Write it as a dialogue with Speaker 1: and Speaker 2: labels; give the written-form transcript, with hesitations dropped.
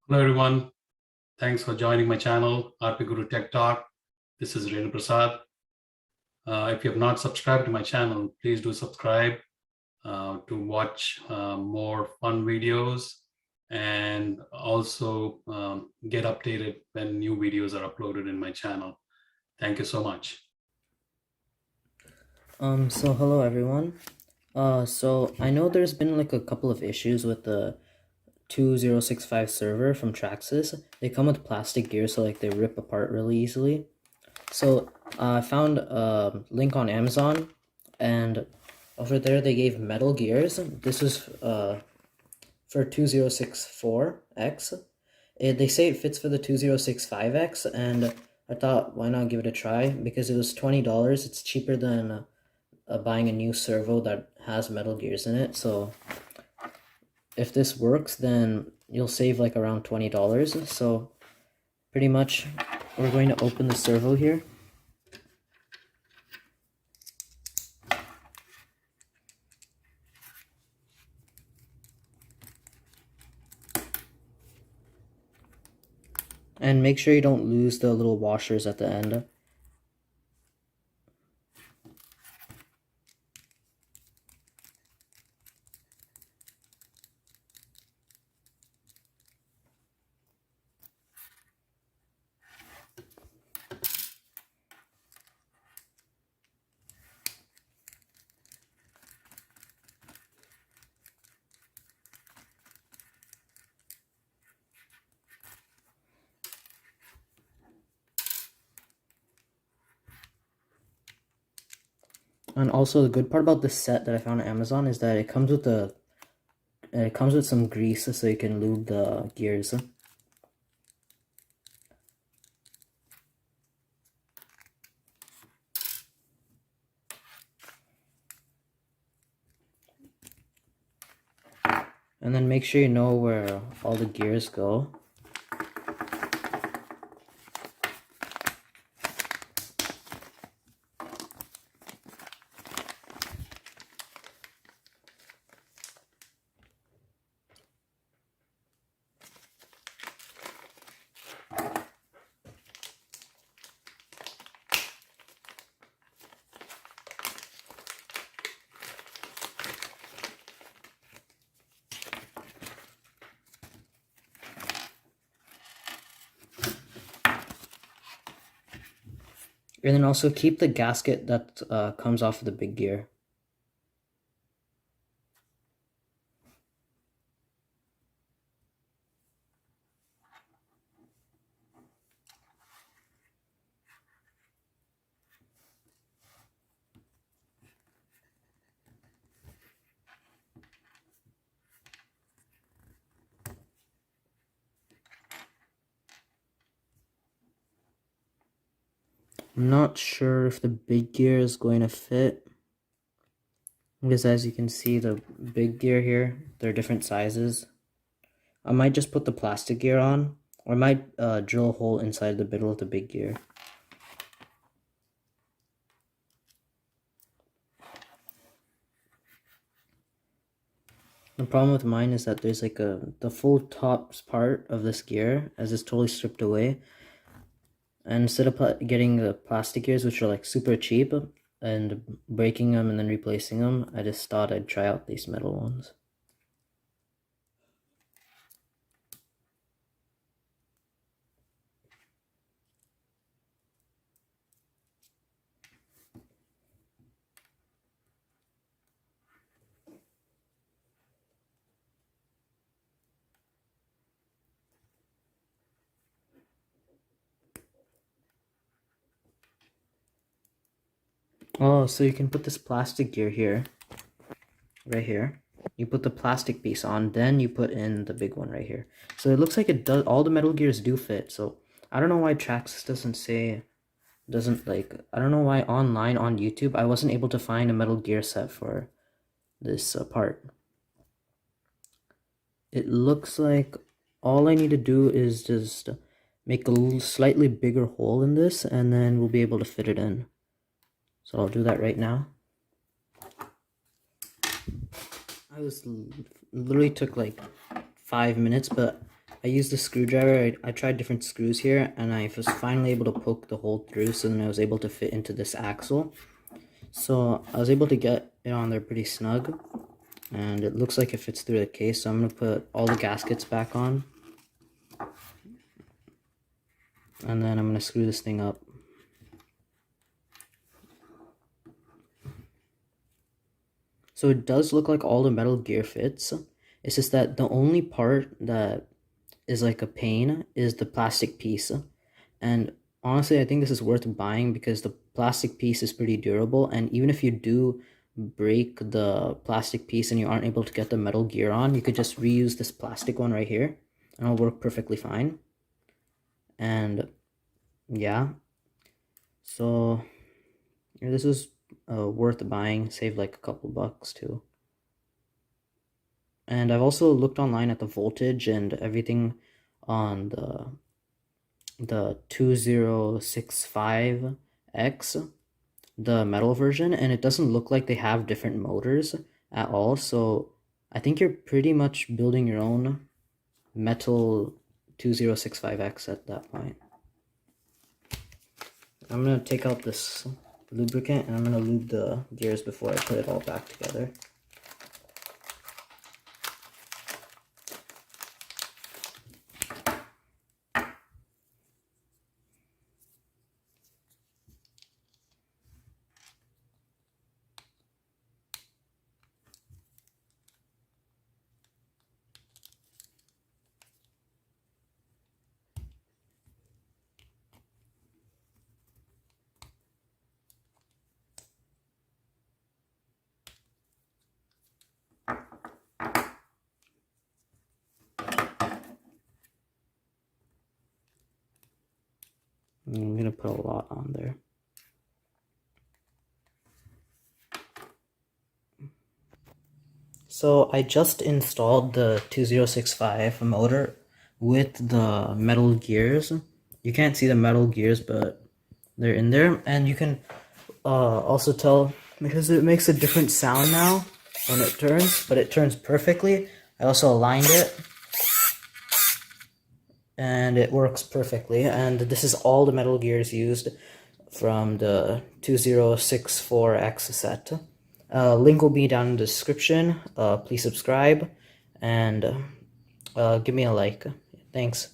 Speaker 1: Hello, everyone. Thanks for joining my channel, RPGuru Tech Talk. This is Renu Prasad. If you have not subscribed to my channel, please do subscribe to watch more fun videos and also get updated when new videos are uploaded in my channel. Thank you so much.
Speaker 2: So hello everyone. So I know there's been like a couple of issues with the 2065 server from Traxxas. They come with plastic gear, so like they rip apart really easily. So I found a link on Amazon, and over there they gave metal gears. This is for 2064X. They say it fits for the 2065X, and I thought why not give it a try because it was $20. It's cheaper than buying a new servo that has metal gears in it. So if this works, then you'll save like around $20. So pretty much we're going to open the servo here. And make sure you don't lose the little washers at the end. And also the good part about this set that I found on Amazon is that it comes with some grease so you can lube the gears. And then make sure you know where all the gears go. And then also keep the gasket that comes off of the big gear. I'm not sure if the big gear is going to fit, because as you can see, the big gear here, they're different sizes. I might just put the plastic gear on, or I might drill a hole inside the middle of the big gear. The problem with mine is that there's like the full top part of this gear as it's totally stripped away. And instead of getting the plastic gears, which are like super cheap, and breaking them and then replacing them, I just thought I'd try out these metal ones. Oh, so you can put this plastic gear here, right here. You put the plastic piece on, then you put in the big one right here. So it looks like it does, all the metal gears do fit. So I don't know why Traxxas I don't know why online on YouTube I wasn't able to find a metal gear set for this part. It looks like all I need to do is just make a slightly bigger hole in this, and then we'll be able to fit it in. So I'll do that right now. Literally took like 5 minutes, but I used the screwdriver. I tried different screws here, and I was finally able to poke the hole through, so then I was able to fit into this axle. So I was able to get it on there pretty snug, and it looks like it fits through the case. So I'm going to put all the gaskets back on, and then I'm going to screw this thing up. So it does look like all the metal gear fits. It's just that the only part that is like a pain is the plastic piece. And honestly, I think this is worth buying because the plastic piece is pretty durable, and even if you do break the plastic piece and you aren't able to get the metal gear on, you could just reuse this plastic one right here and it'll work perfectly fine. And yeah, so yeah, this is worth buying. Save like a couple bucks too. And I've also looked online at the voltage and everything on the 2065X, the metal version, and it doesn't look like they have different motors at all. So I think you're pretty much building your own metal 2065X at that point. I'm gonna take out this lubricant and I'm gonna lube the gears before I put it all back together. I'm gonna put a lot on there. So I just installed the 2065 motor with the metal gears. You can't see the metal gears, but they're in there, and you can also tell because it makes a different sound now when it turns, but it turns perfectly. I also aligned it, and it works perfectly. And this is all the metal gears used from the 2064X set. Link will be down in the description. Please subscribe and give me a like. Thanks.